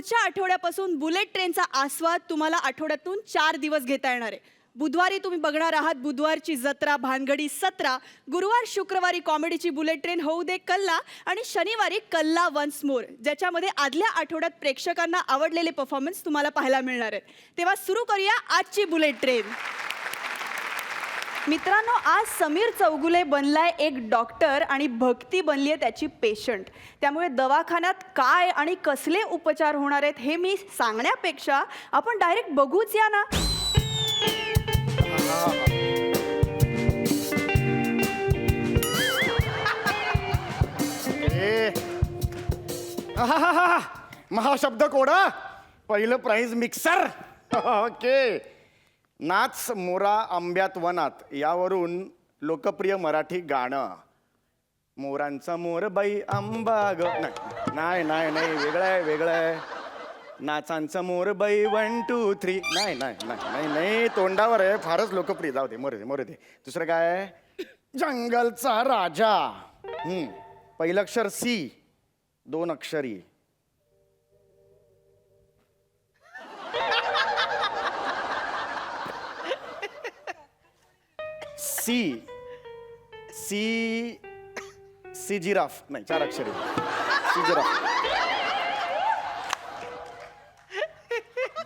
पुढच्या आठवड्यापासून बुलेट ट्रेनचा आस्वाद तुम्हाला आठवड्यातून 4 दिवस घेता येणार आहे. बुधवारी तुम्ही बघणार आहात बुधवारची जत्रा भानगडी 17, गुरुवार शुक्रवारी कॉमेडीची बुलेट ट्रेन होऊ दे कल्ला आणि शनिवारी कल्ला वन्स मोर, ज्याच्यामध्ये आदल्या आठवड्यात प्रेक्षकांना आवडलेले परफॉर्मन्स तुम्हाला पाहायला मिळणार आहेत. तेव्हा सुरू करूया आजची बुलेट ट्रेन. मित्रांनो, आज समीर चौगुले बनलाय एक डॉक्टर आणि भक्ती बनली आहे त्याची पेशंट. त्यामुळे दवाखान्यात काय आणि कसले उपचार होणार आहेत हे मी सांगण्यापेक्षा आपण डायरेक्ट बघूच या ना. महाशब्द कोडा पहिलं प्राइज मिक्सर. ओके. नाच मोरा आंब्यात वनात यावरून लोकप्रिय मराठी गाणं. मोरांचा मोर बाई आंबा ग. नाही नाही नाही, वेगळं आहे वेगळं आहे. नाचांचा मोर बाई 1 2 3. नाही नाही नाही नाही, तोंडावर आहे, फारच लोकप्रिय. जाऊ दे, मोरे दे मोरे दे. दुसरं काय? जंगलचा राजा. पहिलं अक्षर सी, 2 अक्षरी. सी सी सी जिराफ. नाही, 4 अक्षरी. सी जिराफ.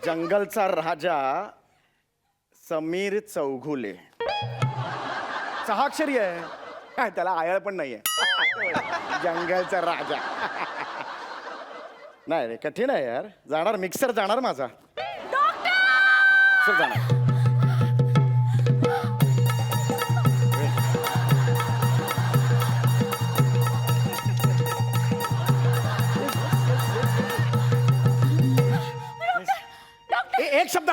जंगलचा राजा समीर चौगुले. 6 अक्षरी आहे. काय त्याला आयल पण नाहीये. जंगलचा राजा. नाही रे, कठीण आहे यार. जाणार मिक्सर, जाणार माझा. मिक्सर जाणार. एक शब्द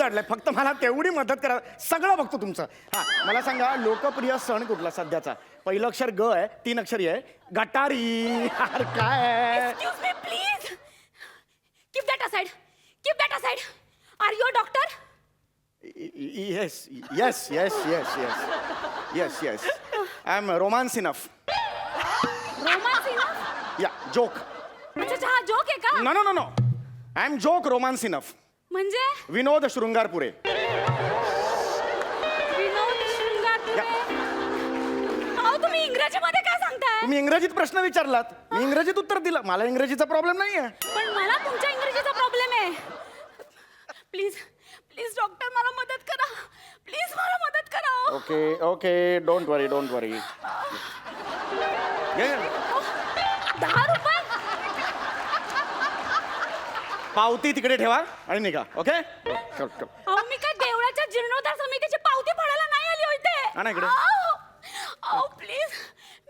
अडलाय. फक्त मला तेवढी मदत करा. सगळं बघतो तुमचं. हा, मला सांगा लोकप्रिय सण कुठला सध्याचा? पहिलं अक्षर ग आहे, 3 अक्षरी आहे. गटारी. काय? Excuse me, please. Keep that aside. Keep that aside. Are you a doctor? Yes. I am romance enough. Romance enough? Yeah, joke. अच्छा, हा जोक आहे का? No. I am joke romance enough. म्हणजे विनोद शृंगारपुरे. विनोद शृंगारपुरे. अहो, तुम्ही इंग्रजीमध्ये काय सांगताय? तुम्ही इंग्रजीत प्रश्न विचारलात, मी इंग्रजीत उत्तर दिलं. मला इंग्रजीचा प्रॉब्लेम नाहीये. पण मला तुमच्या इंग्रजीचा प्रॉब्लेम आहे. प्लीज डॉक्टर, मला मदत करा. प्लीज मला मदत करा. ओके. डोंट वरी. 10 रुपये. पावती तिकडे ठेवा आणि निघा. ओके. अहो, मी काय देवळाच्या जीर्णोद्धार समितीची पावती फाडायला नाही आली होते. आणा इकडे. अहो प्लीज,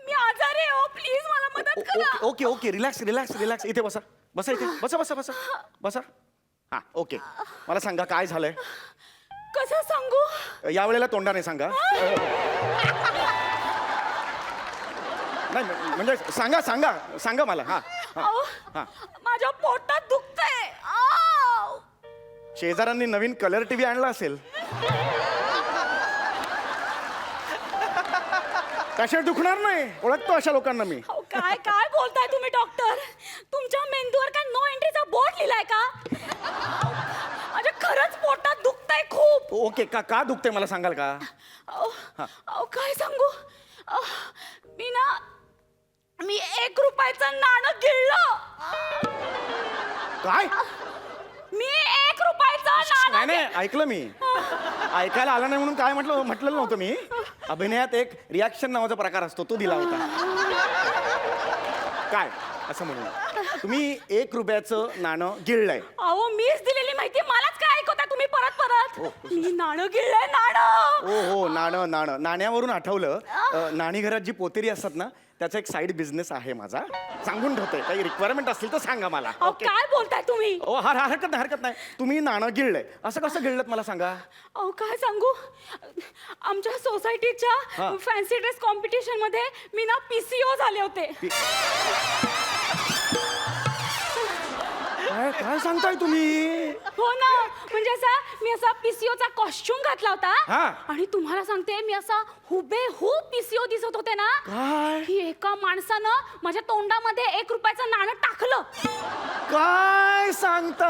मी आजारी आहे. हो प्लीज मला मदत करा. ओके. रिलॅक्स. इथे बसा इथे. बसा. हा, ओके. मला सांगा काय झालंय. कसं सांगू? यावेळेला तोंडाने सांगा. नाही म्हणजे सांगा मला. हा. माझ्या पोटात दुखतंय. शेजाऱ्यांनी नवीन कलर टीव्ही आणला असेल. कशा दुखणार नाही. ओळखतो अशा लोकांना मी. काय बोलताय तुम्ही डॉक्टर? तुमच्या मेंदूवर काय नो एंट्रीचा बोर्ड लिहिलाय का? माझ्या खरंच पोटात दुखतंय खूप. ओके. का दुखतंय मला सांगाल का? अहो काय सांगू. मी 1 रुपयाचं नाणं गिळलं. काय? मी 1 रुपयाचं नाणं. नाही, ऐकलं मी. ऐकायला आलं नाही म्हणून काय म्हटलं नव्हतं मी. अभिनयात एक रिॲक्शन नावाचा प्रकार असतो, तो दिला होता. काय असं म्हणून तुम्ही 1 रुपयाचं नाणं गिळलंय. अहो, मीच दिलेली माहिती मलाच काय ऐकवता तुम्ही परत. मी नाणं गिळलंय. नाणं. हो, नाणं. नाण्यावरून आठवलं. नाणीघरात जी पोतेरी असतात ना, त्याचा एक साईड बिझनेस आहे माझा. सांगून ठेवतोय. काही रिक्वायरमेंट असतील तर सांगा मला. काय बोलताय तुम्ही? हरकत नाही. तुम्ही नाणं गिळलंय. असं कसं गिळलं मला सांगा. अहो काय सांगू. आमच्या सोसायटीच्या फॅन्सी ड्रेस कॉम्पिटिशन मध्ये मी ना PCO झाले होते. काय काय सांगताय तुम्ही? हो ना, म्हणजे मी असा पीसीओचा कॉस्ट्युम घातला होता हा. आणि तुम्हाला सांगते मी असा हुबेहूब पीसीओ दिसत होते ना काय की एका माणसानं माझ्या तोंडामध्ये 1 रुपयाचं नाणं टाकलं. काय सांगताय?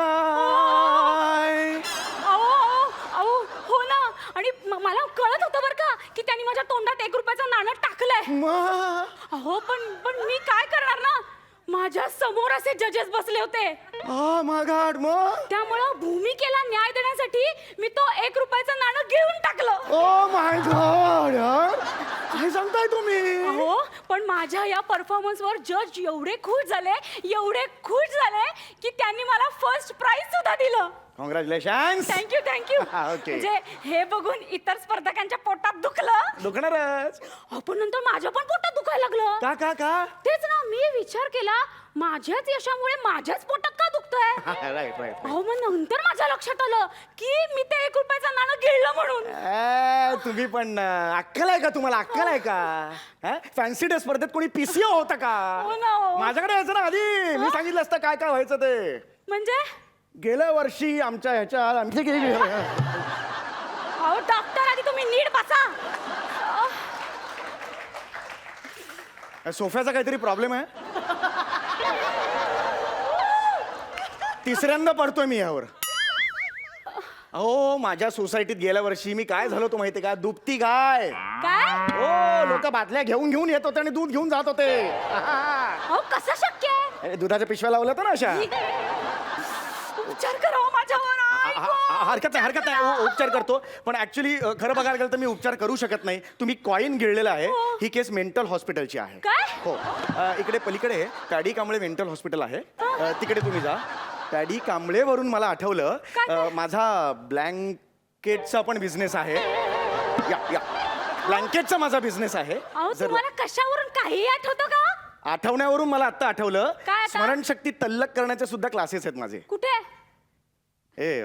अहो अहो अहो हो ना, आणि मला कळत होतं बरं का की त्यांनी माझ्या तोंडात 1 रुपयाचं नाणं टाकलंय. मग अहो पण मी काय करणार ना, माझ्या समोर असे जजेस बसले होते. माय गॉड, मग त्यामुळं भूमिकेला न्याय देण्यासाठी मी तो 1 रुपयाचं नाणं घेऊन टाकलं. ओ माय गॉड यार, काय सांगताय तुम्ही? हो, पण माझ्या या परफॉर्मन्सवर जज एवढे खुश झाले की त्यांनी मला फर्स्ट प्राइज सुद्धा दिलं. कॉंग्रॅच्युलेशन्स. Thank you thank you. ओके. म्हणजे हे बघून इतर स्पर्धकांच्या पोटात दुखलं. दुखणारच. पण नंतर माझ्या पण पोटात दुखायला लागलं. का का का? तेच ना, मी विचार केला माझ्याच यशामुळे माझ्याच पोटात का दुखतंय. Right right. अहो, मग नंतर माझ्या लक्षात आलं की मी ते 1 रुपयाचं नाणं गिळलं म्हणून. तुम्ही पण अक्कल आहे का तुम्हाला? अक्कल आहे का? फॅन्सी डे स्पर्धेत कोणी पीसीओ होता का? हो ना, हो. माझ्याकडे यायचं ना आधी, मी सांगितलं असतं काय काय व्हायचं ते. म्हणजे गेल्या वर्षी आमच्या ह्याच्यात आमची अहो डॉक्टर, आधी तुम्ही नीट बसा. सोफ्याचा काहीतरी प्रॉब्लेम आहे. तिसऱ्यांदा पडतोय मी यावर. अहो, माझ्या सोसायटीत गेल्या वर्षी मी काय झालो तो माहितीये का? दुभती गाय. काय? हो, लोक बाटल्या घेऊन येत होते आणि दूध घेऊन जात होते. अहो, कसं शक्य आहे? अरे, दुधाच्या पिशव्या लावल्या होत्या ना अशा. उपचार करा हो माझ्यावर. हरकत नाही. उपचार करतो, पण ऍक्च्युली खरं बघायला गेलं तर मी उपचार करू शकत नाही. तुम्ही कॉईन गिळलेला आहे. ही केस मेंटल हॉस्पिटलची आहे. काय? हो. इकडे पलीकडे पॅडी कांबळे मेंटल हॉस्पिटल आहे. तिकडे तुम्ही जा. पॅडी कांबळेवरून मला आठवलं, माझा ब्लँकेटचा पण बिझनेस आहे. या ब्लँकेटचा माझा बिझनेस आहे. अहो, जर तुम्हाला कशावरून काही आठवतं का? आठवण्यावरून मला आता आठवलं, काय आता? स्मरणशक्ती तल्लक करण्याचे सुद्धा क्लासेस आहेत माझे. कुठे? ए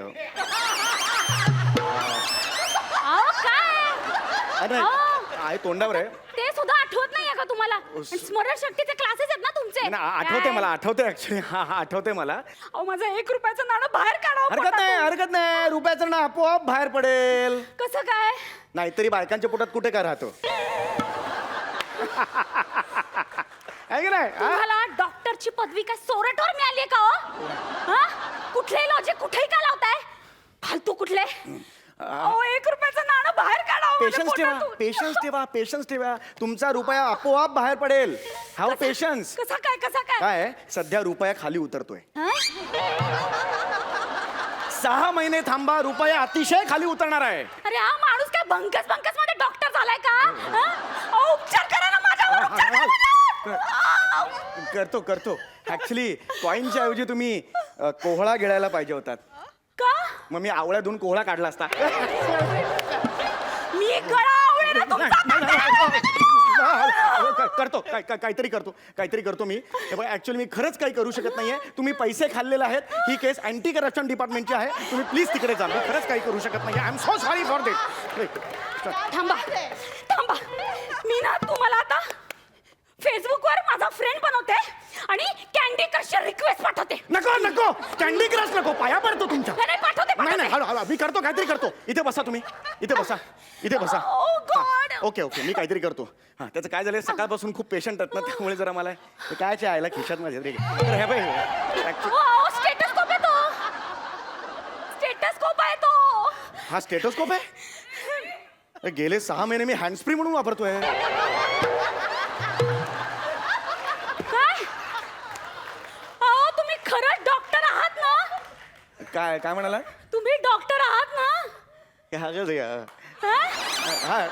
काय? अरे आहे तोंडावर आहे. ते सुद्धा आठवत नाहीये का तुम्हाला? स्मरणशक्तीचे क्लासेस आहेत ना तुमचे. आठवते मला, आठवते ऍक्च्युली. हा आठवते मला. अहो, माझं 1 रुपयाचं नाणं बाहेर काढावं हरकत नाही. रुपयाचं ना आपोआप बाहेर पडेल. कसं काय? नाहीतरी बायकांच्या पोटात कुठे काय राहतो? आहे की नाही? तुम्हाला डॉक्टरची पदवी काय सोरटवर मिळाली का हो? हा? कुठलेही लॉजिक कुठेही का लावताय? फालतू कुठले? अहो, 1 रुपयाचं नाणं बाहेर काढावं माझ्या पोटातून. पेशन्स ठेवा. तुमचा रुपया आपोआप बाहेर पडेल. हाव पेशन्स. कसा काय? काय सध्या रुपया खाली उतरतोय. हा? 6 महिने थांबा, रुपया अतिशय खाली उतरणार आहे. अरे हा माणूस काय बंकस मध्ये डॉक्टर झालाय का? हा? अहो, उपचार करा ना माझ्यावर. उपचार करा माझ्यावर. करतो. ऍक्च्युली कॉईनच्या ऐवजी तुम्ही कोहळा गिळायला पाहिजे होतात. का? मग मी आवळ्यातून कोहळा काढला असता. मी गळा आवळेला करतो काहीतरी करतो मी. ऍक्च्युअली मी खरंच काही करू शकत नाहीये. तुम्ही पैसे खाल्लेले आहेत. ही केस अँटी करप्शन डिपार्टमेंटची आहे. तुम्ही प्लीज तिकडे जा. मी खरंच काही करू शकत नाही. I am so sorry for this. थांबा. मी ना तुम्हाला आता फेसबुकवर माझा फ्रेंड बनवते आणि कॅन्डी क्रशची रिक्वेस्ट पाठवते. नको कॅन्डी क्रश नको. पाया पडतो तुमच्या. नाही, पाठवते. नाही हळू मी काहीतरी करतो. इथे बसा तुम्ही. इथे बसा. Oh God. ओके मी काहीतरी करतो. हा, त्याचं काय झालं, सकाळपासून खूप पेशंट आहेत ना, त्यामुळे जरा मला हे कायचे आयला खिशात माझ्या. तर हे बाई, स्टेटस्कोप आहे तो. हा स्टेटोस्कोप आहे. गेले 6 महिने मी हँड फ्री म्हणून वापरतोय. काय? अहो, तुम्ही खरंच डॉक्टर आहात ना? काय म्हणाला? तुम्ही डॉक्टर आहात ना?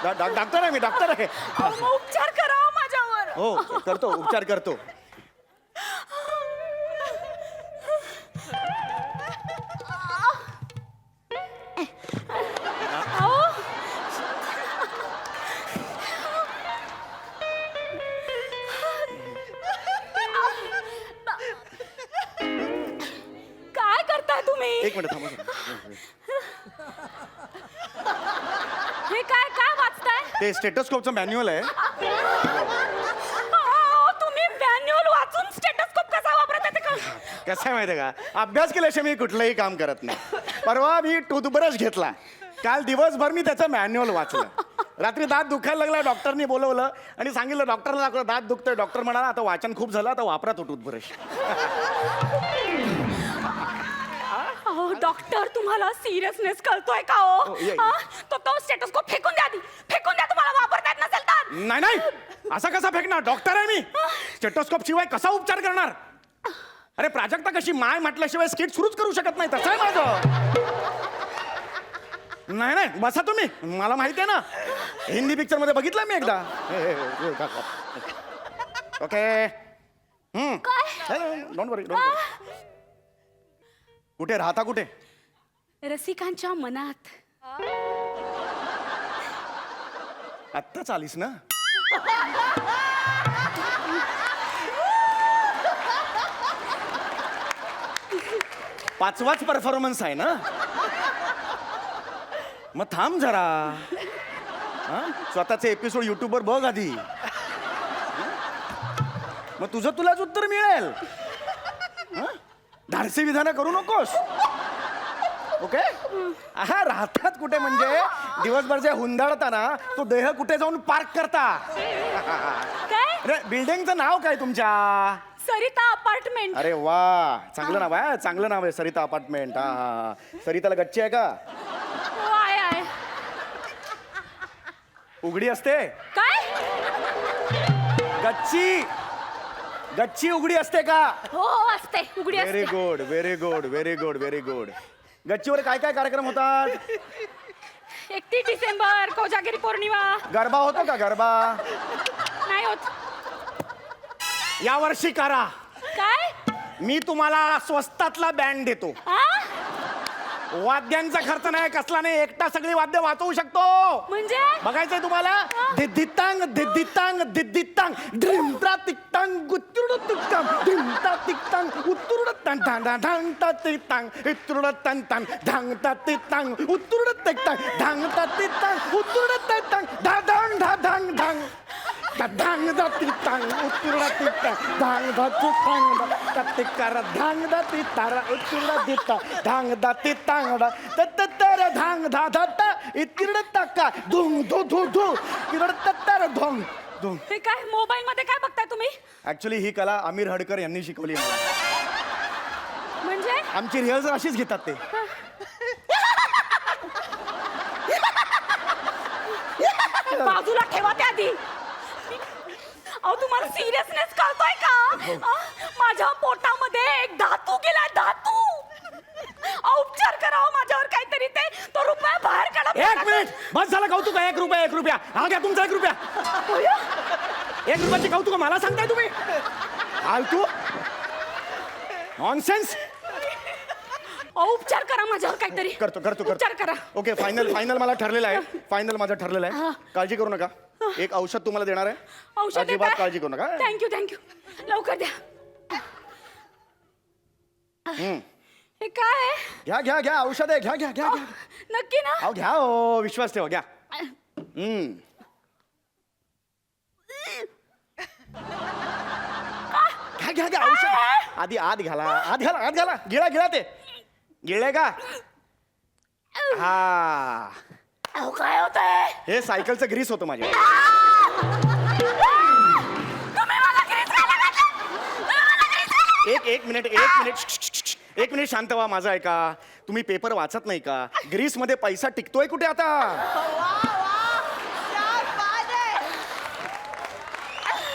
डॉक्टर आहे मी. डॉक्टर आहे. अहो, मग उपचार करा माझ्यावर. हो करतो. उपचार करतो. काय करताय तुम्ही? 1 मिनिट थांबा. हे काय वाचताय? ते स्टेटोस्कोपचं मॅन्युअल आहे. तुम्ही मॅन्युअल वाचून स्टेटस्कोप कसा वापरता ते कसं आहे माहिती आहे का, अभ्यास केल्याशिवाय मी कुठलंही काम करत नाही. परवा मी टूथब्रश घेतला, काल दिवसभर मी त्याचं मॅन्युअल वाचलं. रात्री दात दुखायला लागला, डॉक्टरनी बोलवलं आणि सांगितलं डॉक्टरला दाखवलं, दात दुखतोय. डॉक्टर म्हणाला आता वाचन खूप झालं, आता वापरा तो टूथब्रश. अहो डॉक्टर, तुम्हाला सिरियसनेस कळतोय का हो? हो, ये. तो स्टेटोस्कोप फेकून द्या आधी, फेकून द्या, तुम्हाला वापरता येत नसेल तर. नाही नाही, असा कसा फेकणार, डॉक्टर आहे मी. स्टेटोस्कोप शिवाय कसा उपचार करणार. अरे प्राजक्ता कशी माय म्हटल्याशिवाय स्किट सुरूच करू शकत नाही, तसं आहे माझं. नाही नाही, बसा तुम्ही, मला माहिती आहे ना, हिंदी पिक्चर मध्ये बघितलं मी एकदा. ओके. डोंट वरी. कुठे राहता, कुठे? रसिकांच्या मनात. आत्ताच आलीस ना? पाचवाच परफॉर्मन्स आहे ना, मग थांब जरा. स्वतःचे एपिसोड युट्यूबवर बघ आधी, मग तुझं तुलाच उत्तर मिळेल. धाडसी विधानं करू नकोस. ओके. हा, राहतात कुठे म्हणजे दिवसभर जे हुंदाडताना तो देह कुठे जाऊन पार्क करता. काय? अरे बिल्डिंगचं नाव काय तुमच्या? सरिता अपार्टमेंट. अरे वा, चांगलं नाव आहे, चांगलं नाव आहे, सरिता अपार्टमेंट. हा, सरिताला गच्ची आहे का? हो, आहे. उघडी असते? काय? गच्ची, गच्ची उघडी असते का? हो असते, उघडी व्हेरी असते. Good, very good, very good, very good. गच्चीवर काय काय कार्यक्रम होतात? 31 डिसेंबर, कोजागिरी पौर्णिमा. गरबा होतो का? गरबा नाही होत. यावर्षी करा. काय? मी तुम्हाला स्वस्तातला बँड देतो. आ? वाद्यांचा खर्च नाही, कसला नाही, एकटा सगळी वाद्य वाजवू शकतो. म्हणजे बघायचंय तुम्हाला? दिद्दितांग दिद्दितांग दिद्दितांग ढिमता तिकतांग गुत्तुरड तिकतांग ढिमता तिकतांग उत्तुरड तन तन ढांगता तिकतांग उत्तुरड तन तन ढांगता तिकतांग उत्तुरड तिकतांग ढांगता तिकतांग उत्तुरड तिकतांग ढा ढांग ढा ढांग ढांग धांग दा तिकतांग उत्तुरड तिकतांग धांग दा तिकतांग तिकार धांग दा तितारा उत्तुरड तिता धांग दा तितांग दा तत्तर धांग धा धा इतिरड तक्का धुंग धु धु धु तिरड तत्तर धोंग धुंग. हे काय मोबाईल मध्ये काय बघताय तुम्ही? ऍक्च्युली ही कला आमिर हडकर यांनी शिकवली मला. म्हणजे आमची रिहर्सल अशीच घेतात ते. बाजूला ठेवा त्या आधी. अहो तुम्हाला सिरियसनेस कळतोय का? माझ्या पोटामध्ये एक धातू गेला, धातू. अहो, उपचार करावं माझ्यावर काहीतरी, ते तो रुपया बाहेर काढा. 1 मिनिट, बस झालं कौतुक. 1 रुपया, 1 रुपया. हा घ्या तुमचा 1 रुपया. 1 रुपयाची कौतुक मला सांगताय तुम्ही? फालतू नॉनसेन्स. अहो उपचार करा माझ्यावर काहीतरी. करतो करतो उपचार करा. ओके, फायनल फायनल मला ठरलेलं आहे. फायनल माझं ठरलेलं आहे. काळजी करू नका. एक औषध तुम्हाला देणार आहे. औषध अजिबात काळजी करू नका. Thank you thank you. लवकर द्या. हे काय आहे? घ्या घ्या घ्या, औषध आहे. घ्या घ्या घ्या घ्या. नक्की ना? अहो घ्या, हो विश्वास ठेवा, घ्या. घ्या घ्या घ्या औषध. आधी आत घाला, आत घाला, आत घाला. गिळा गिळा ते. गिळले का? हा, अहो काय होतंय? हे सायकलचं ग्रीस होतं माझ्या. तुम्ही मला ग्रीस खायला घातलं? तुम्ही मला ग्रीस खायला- एक मिनिट, एक मिनिट शांत व्हा. माझं ऐका. तुम्ही पेपर वाचत नाही का? ग्रीस मध्ये पैसा टिकतोय कुठे आता?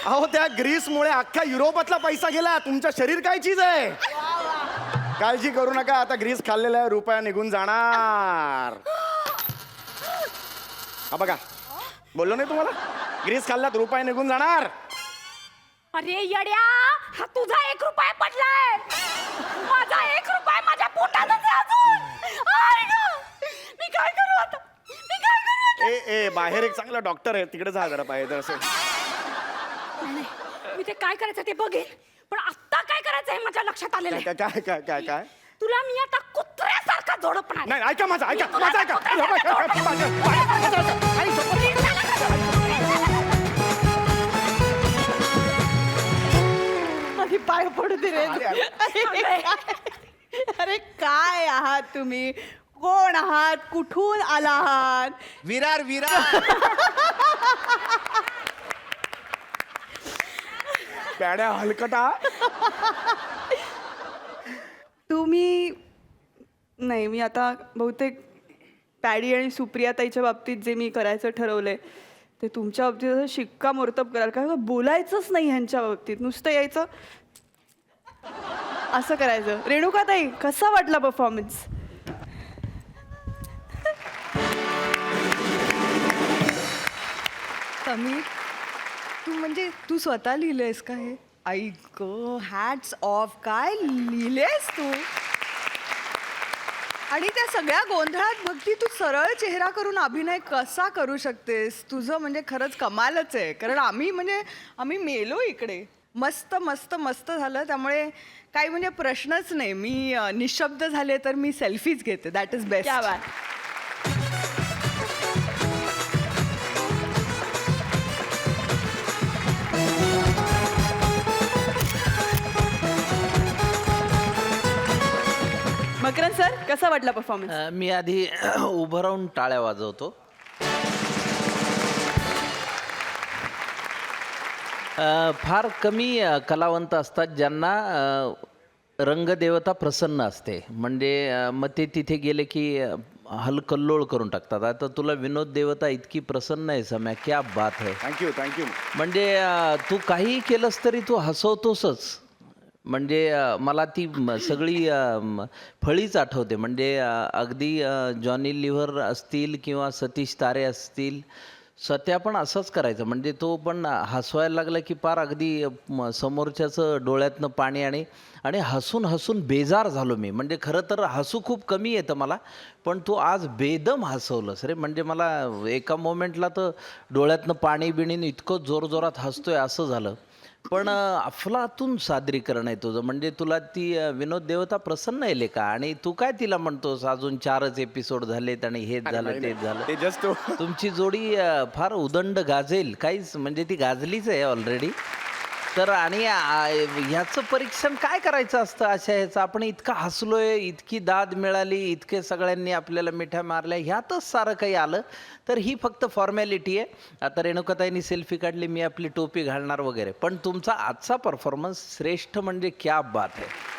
अहो त्या ग्रीसमुळे अख्ख्या युरोपातला पैसा गेला. तुमचं शरीर काय चीज आहे? काळजी करू नका. आता ग्रीस खाल्लेला आहे, रुपया निघून जाणार. हा बघा, बोललो नाही तुम्हाला? ग्रीस खाल्लात रुपया निघून जाणार. अरे येड्या, हा तुझा 1 रुपया पडलाय. माझा 1 रुपया माझ्या पोटातच आहे अजून. आई गं, मी काय करू आता? मी काय करू आता? ए बाहेर एक चांगला डॉक्टर आहे, तिकडे जा जरा पाहिजे असं. नाही, मी ते काय करायचं ते बघेन, पण आता काय करायचं हे माझ्या लक्षात आलेलं आहे. काय काय काय काय काय? तुला मी आता कुत्र्यासारखा झोडपणार. नाही, ऐका माझं, ऐका तुला माझं, ऐका. कुत्र्यासारखं आई, आधी पाय पडू दे. रे अरे काय आहात तुम्ही? कोण आहात? कुठून आला आहात? विरार विरार. पॅड्या हलकटा. तुम्ही नाही, मी आता बहुतेक पॅडी आणि सुप्रिया ताईच्या बाबतीत जे मी करायचं ठरवलंय ते तुमच्या बाबतीत असं शिक्कामोर्तब कराल का? बोलायचंच नाही ह्यांच्या बाबतीत, नुसतं यायचं असं करायचं. रेणुका ताई, कसा वाटला परफॉर्मन्स? समीर, तू म्हणजे तू स्वतः लिहिलंयस का हे? ऐक, हॅट्स ऑफ, काय लिहिलेस तू? आणि त्या सगळ्या गोंधळात भक्ती तू सरळ चेहरा करून अभिनय कसा करू शकतेस? तुझं म्हणजे खरंच कमालच आहे. कारण आम्ही मेलो इकडे. मस्त मस्त मस्त झालं. त्यामुळे काही म्हणजे प्रश्नच नाही. मी निशब्द झाले तर मी सेल्फीज घेते. That is best. क्या बात. मकरन सर, कसा वाटला परफॉर्मन्स? मी आधी उभं राहून टाळ्या वाजवतो. फार कमी कलावंत असतात ज्यांना रंगदेवता प्रसन्न असते. म्हणजे मग ते तिथे गेले की हलकल्लोळ करून टाकतात. आता तुला विनोद देवता इतकी प्रसन्न आहे सम्या, क्या बात आहे. थँक्यू. म्हणजे तू काहीही केलंस तरी तू हसवतोसच. म्हणजे मला ती सगळी फळीच आठवते. म्हणजे अगदी जॉनी लिव्हर असतील किंवा सतीश तारे असतील, सत्या पण असंच करायचं. म्हणजे तो पण हसवायला लागला की पार अगदी समोरच्याचं डोळ्यातनं पाणी आणि हसून हसून बेजार झालो मी. म्हणजे खरं तर हसू खूप कमी येतं मला, पण तू आज बेदम हसवलंस रे. म्हणजे मला एका मोमेंटला तर डोळ्यातनं पाणी बिणीनं इतकं जोरजोरात हसतोय असं झालं. पण अफलातून सादरीकरण आहे तुझं. म्हणजे तुला ती विनोद देवता प्रसन्न आहे का? आणि तू काय तिला म्हणतोस अजून 4च एपिसोड झालेत आणि हेच झालं तेच झालं. ते जस्ट तुमची जोडी फार उदंड गाजेल. काहीच म्हणजे ती गाजलीच आहे ऑलरेडी. तर आणि ह्याचं परीक्षण काय करायचं असतं अशा ह्याचं? आपण इतकं हसलोय, इतकी दाद मिळाली, इतके सगळ्यांनी आपल्याला मिठ्या मारल्या, ह्यातच सारं काही आलं तर ही फक्त फॉर्मॅलिटी आहे. आता रेणुकाताईंनी सेल्फी काढली, मी आपली टोपी घालणार वगैरे, पण तुमचा आजचा परफॉर्मन्स श्रेष्ठ. म्हणजे क्या बात आहे.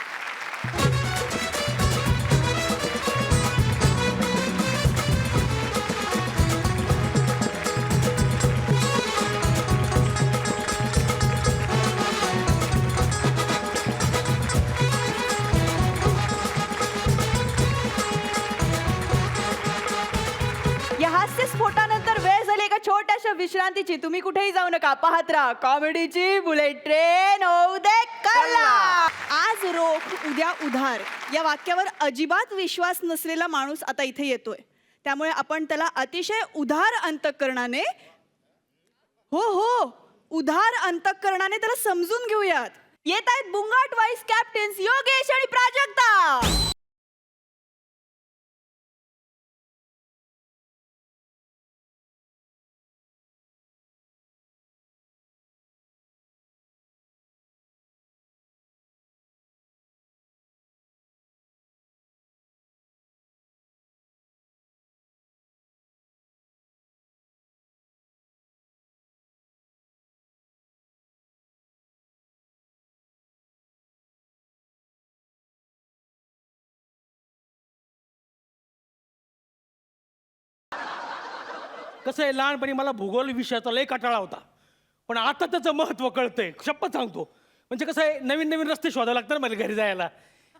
या हास्यस्फोटानंतर वेळ झाली एका छोट्याशा विश्रांतीची. तुम्ही कुठेही जाऊ नका, पाहत राहा कॉमेडीची बुलेट ट्रेन होऊ दे कल्ला. आज रोख उद्या उधार या वाक्यावर अजिबात विश्वास नसलेला माणूस आता इथे येतोय. त्यामुळे आपण त्याला अतिशय उधार अंतःकरणाने, हो उधार अंतःकरणाने त्याला समजून घेऊयात. येत आहेत बुंगाट वाईस कॅप्टन्स योगेश आणि प्राजक्ता. कसं आहे, लहानपणी मला भूगोल विषयाचा लय कंटाळा होता, पण आता त्याचं महत्त्व कळतंय. शपथ सांगतो. म्हणजे कसं आहे, नवीन नवीन रस्ते शोधावे लागतात मला घरी जायला.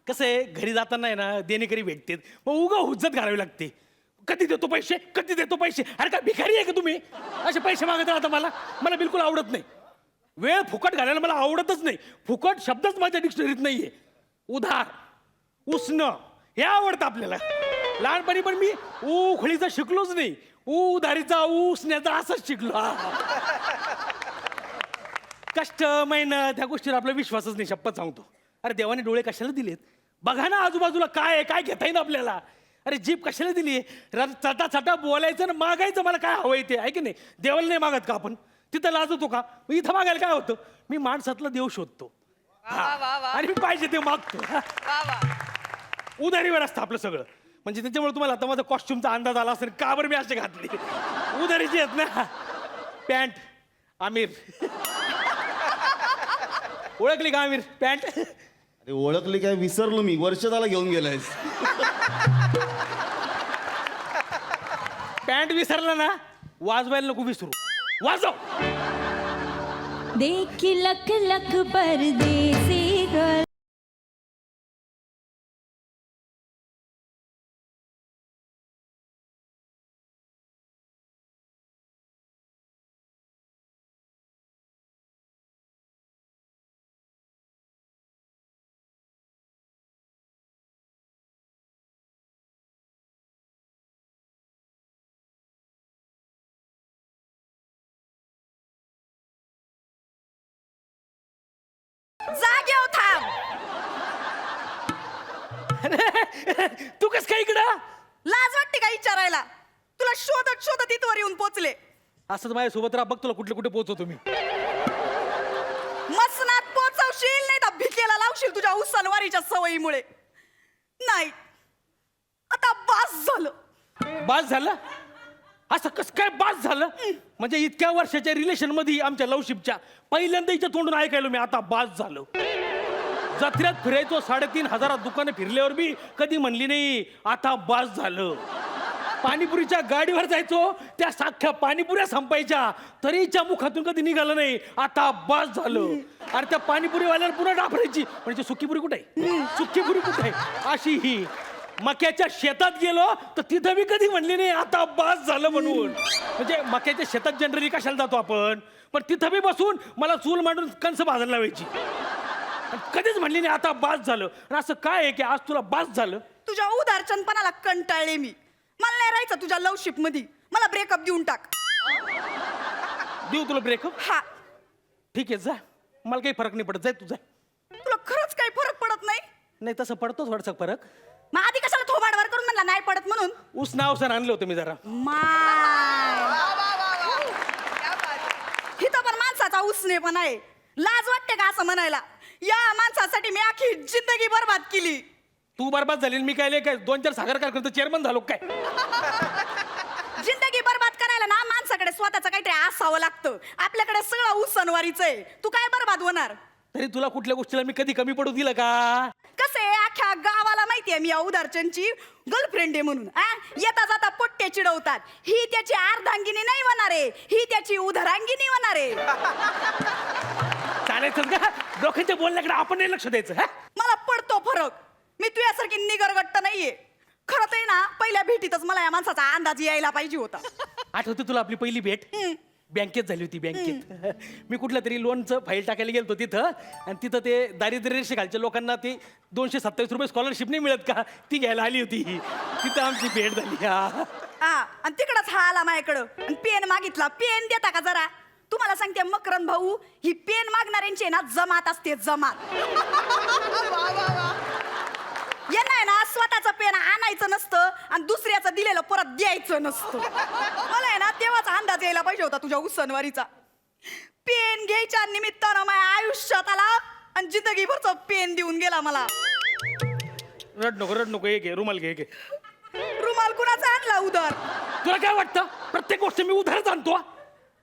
कसं आहे, घरी जाताना आहे ना देणेकरी भेटतात, मग उगा हुज्जत घालावी लागते. कधी देतो पैसे, कधी देतो पैसे. अरे काय भिकारी आहे का तुम्ही? असे पैसे मागत राहता. मला बिलकुल आवडत नाही. वेळ फुकट घालायला मला आवडतच नाही. फुकट शब्दच माझ्या डिक्शनरीत नाहीये. उधार, उसणं हे आवडतं आपल्याला. लहानपणी पण मी उखळीचा शिकलोच नाही, उधारीचा उसण्याचा असंच शिकलो. कष्ट मेहनत ह्या गोष्टीवर आपला विश्वासच नाही. शपथ सांगतो. अरे देवाने डोळे कशाला दिलेत? बघा ना आजूबाजूला काय आहे, काय घेता येईल आपल्याला. अरे जीभ कशाला दिली? चटा चटा बोलायचं ना मागायचं मला काय हवंय ते, आहे की नाही? देवाला नाही मागत का आपण? तिथं लाजतो का? इथं मागायला काय होतं? मी माणसातला देव शोधतो. आणि मी पाहिजे ते मागतो. उधारीवर असतं आपलं सगळं. म्हणजे त्याच्यामुळे तुम्हाला आता माझा कॉस्ट्युमचा अंदाज आला असेल का बरं मी असे घातली. उधारीची आहेत ना. पॅन्ट आमिर. ओळखली का आमिर पॅन्ट? अरे ओळखली काय, विसरलो मी. वर्ष झाला घेऊन गेलायस. पॅन्ट विसरला ना, वाजवायला नको विसरू. वाजव. देखी लख लख परदेसी गल. जागेवर थांब. तू कस काय इकडं? लाज वाटते का विचारायला? तुला शोधत शोधत इथवर येऊन पोचले. असं माझ्या सोबत राहा, बघ तुला कुठले कुठे पोहोचवतो मी. मसनात पोचवशील नाही तर भिकेला लावशील तुझ्या उसनवारीच्या सवयीमुळे. नाही आता बास झालं. बास झालं? असं कस काय बास झालं? म्हणजे इतक्या वर्षाच्या रिलेशन मध्ये आमच्या लवशिपच्या पहिल्यांदा हिच्या तोंडून ऐकायलो मी आता बास झालं. जत्र्यात फिरायचो, 3,500 दुकानं फिरल्यावर मी कधी म्हणली नाही आता बास झालं. पाणीपुरीच्या गाडीवर जायचो, त्या साख्या पाणीपुऱ्या संपायच्या तरी हिच्या मुखातून कधी निघालं नाही आता बास झालं. अरे त्या पाणीपुरीवाल्याला पुन्हा डाफरायची म्हणजे सुक्कीपुरी कुठे आहे, सुक्कीपुरी कुठे आहे अशी ही. मक्याच्या शेतात गेलो तर तिथं मी कधी म्हणले नाही आता बास झालं म्हणून. म्हणजे मक्याच्या शेतात जनरली कशाला जातो आपण, पण तिथं मी बसून मला चूल मांडून कंस भाजायला लावायची. कधीच म्हणली नाही आता बास झालं. आणि असं काय आहे की आज तुला बास झालं? तुझ्या उदारचंदपणाला कंटाळले मी. मला नाही राहायचं तुझ्या लवशिप मध्ये. मला ब्रेकअप देऊन टाक. देऊ तुला ब्रेकअप? हा. ठीक आहे जा, मला काही फरक नाही पडत, जाय तुझा. तुला खरंच काही फरक पडत नाही? नाही तसं पडतोच थोडासा फरक. मग आधी कशाला थोबाडवर करून म्हणला नाही पडत म्हणून? उसना अवसान आणलं होतं मी जरा. इथं पण माणसाचा उसने पण आहे. लाज वाटते का असं म्हणायला? या माणसासाठी मी आखी जिंदगी बर्बाद केली. तू बरबाद झाली आणि मी काय 2-4 साखर कारखान्याचं चेअरमन झालो काय? जिंदगी बर्बाद करायला ना माणसाकडे स्वतःचं काहीतरी असावं लागतं. आपल्याकडे सगळं उसनवारीच आहे. तू काय बर्बाद होणार? तरी तुला कुठल्या गोष्टीला मी कधी कमी पडू दिलं का? कसं आहे, अख्ख्या गावाला माहितीये मी या उदारचंदची गर्लफ्रेंड आहे म्हणून. येता जाता पोट्टे चिडवतात. ही त्याची अर्धांगिनी नाही होणार आहे, ही त्याची उधरांगिनी होणार आहे. चालायचं का? लोकांच्या बोलण्याकडे आपण नाही लक्ष द्यायचं. हा? मला पडतो फरक. मी तुझ्यासारखी निगरगट्ट नाहीये. खरं तर ना, पहिल्या भेटीतच मला या माणसाचा अंदाज यायला पाहिजे होता. आठवते तुला आपली पहिली भेट? बँकेत झाली होती. बँकेत मी कुठल्या तरी लोनचं फाईल टाकायला गेलो तिथं, आणि तिथं ते दारिद्र्य रेषेखालच्या लोकांना ते 227 रुपये स्कॉलरशिप नाही मिळत का, ती घ्यायला आली होती. तिथं आमची भेट झाली. आणि तिकडच हा आला माझ्याकडं आणि पेन मागितला. पेन देता का जरा? तुम्हाला सांगते मकरन भाऊ, ही पेन मागणाऱ्यांची ना जमात असते, जमात. यांना आहे ना स्वतःचं पेन आणायचं नसतं आणि दुसऱ्याचं दिलेलं परत द्यायचं नसतं. मला आहे ना तेव्हाच अंदाज यायला पाहिजे होता तुझ्या उसनवारीचा. पेन घ्यायच्या निमित्तानं माझ्या आयुष्यात आला आणि जिंदगीभरचं पेन देऊन गेला मला. रड नको एक रुमाल घे. रुमाल कुणाचा आणला उधार? तुला काय वाटतं प्रत्येक गोष्ट मी उधारच आणतो?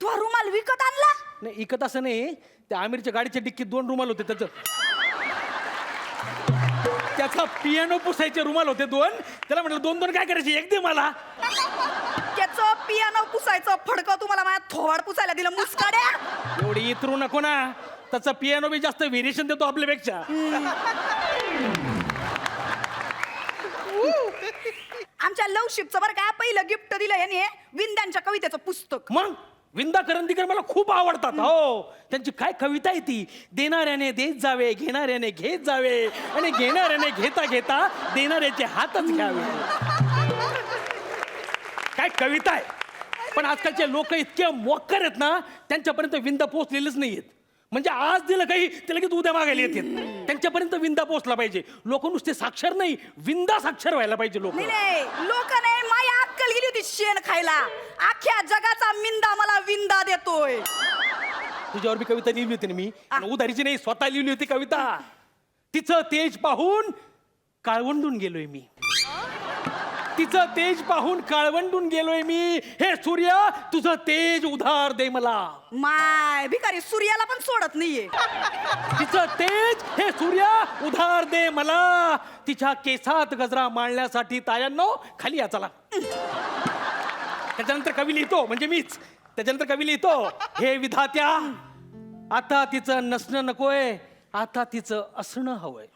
तू हा रुमाल विकत आणला? नाही विकत असं नाही. त्या आमिरच्या गाडीच्या डिक्कीत 2 रुमाल होते, त्याचा पियानो पुसायचे रुमाल होते 2. त्याला म्हटलं 2 काय करायचे, एक दे मला. त्याचं पियानो पुसायचं फडकं तुम्हाला माझ्या थोवाड पुसायला दिलं मुस्काड्या. एवढी इतरू नको ना. त्याचा पियानो बी जास्त व्हेरिएशन देतो आपल्यापेक्षा. आमच्या लवशिपचं बरं का पहिलं गिफ्ट दिलं याने विंद्यांच्या कवितेचं पुस्तक. मग विंदा करंदीकर मला खूप आवडतात. हो, त्यांची काय कविता आहे ती. देणाऱ्याने देत जावे, घेणाऱ्याने घेत जावे, आणि घेणाऱ्याने घेता घेता देणाऱ्याचे हातच घ्यावे. काय कविता आहे. पण आजकालचे लोक इतके मोक्कर आहेत ना, त्यांच्यापर्यंत विंदा पोहोचलेलेच नाहीयेत. म्हणजे आज दिलं काही ते लगेच उद्या मागायला येतात. त्यांच्यापर्यंत विंदा पोहोचला पाहिजे. लोक नुसते साक्षर नाही, विंदा साक्षर व्हायला पाहिजे. लोक नाही लोक नाही, माझी अक्कल गेली होती शेण खायला. अख्ख्या जगाचा मिंदा मला विंदा देतोय. तुझ्यावर बी कविता लिहिली होती ना मी आणि उधारीची नाही, स्वतः लिहिली होती कविता. तिचं तेज पाहून काळवंडून गेलोय मी. तिचं तेज पाहून काळवंडून गेलोय मी. हे सूर्य तुझं तेज उधार दे मला. माय भिकारी सूर्याला पण सोडत नाहीये. तिचं तेज हे सूर्य उधार दे मला. तिच्या केसात गजरा मांडण्यासाठी तायांनो खाली या चला. त्याच्यानंतर कवी लिहितो, म्हणजे मीच. त्याच्यानंतर कवी लिहितो, हे विधात्या आता तिचं नसणं नकोय, आता तिचं असणं हवंय.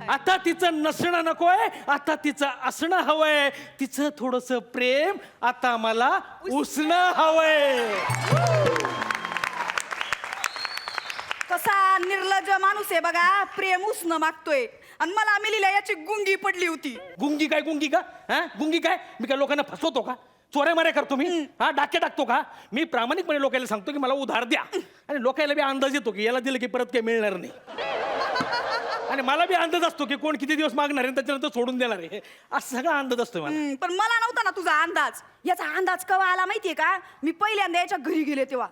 आता तिचं नसणं नकोय, आता तिचं असणं हवंय. तिचं थोडस प्रेम आता मला उसणं हवंय. कसा निर्लज्ज माणूस आहे बघा, प्रेम उसणं मागतोय आणि मला मिलीला याची गुंगी पडली होती. गुंगी काय गुंगी का? हा गुंगी काय? मी काय लोकांना फसवतो का? चोऱ्या माऱ्या करतो मी? हा डाके टाकतो का? मी प्रामाणिकपणे लोकांना सांगतो की मला उधार द्या, आणि लोकांना बी अंदाज येतो की याला दिलं की परत काही मिळणार नाही. आणि मला बी अंदाज असतो की कोण किती दिवस मागणार आहे त्याच्यानंतर सोडून देणार आहे. असं सगळा अंदाज असतो मला. पण मला नव्हता ना तुझा अंदाज. याचा अंदाज केव्हा आला माहितीये का? मी पहिल्यांदा याच्या घरी गेले तेव्हा.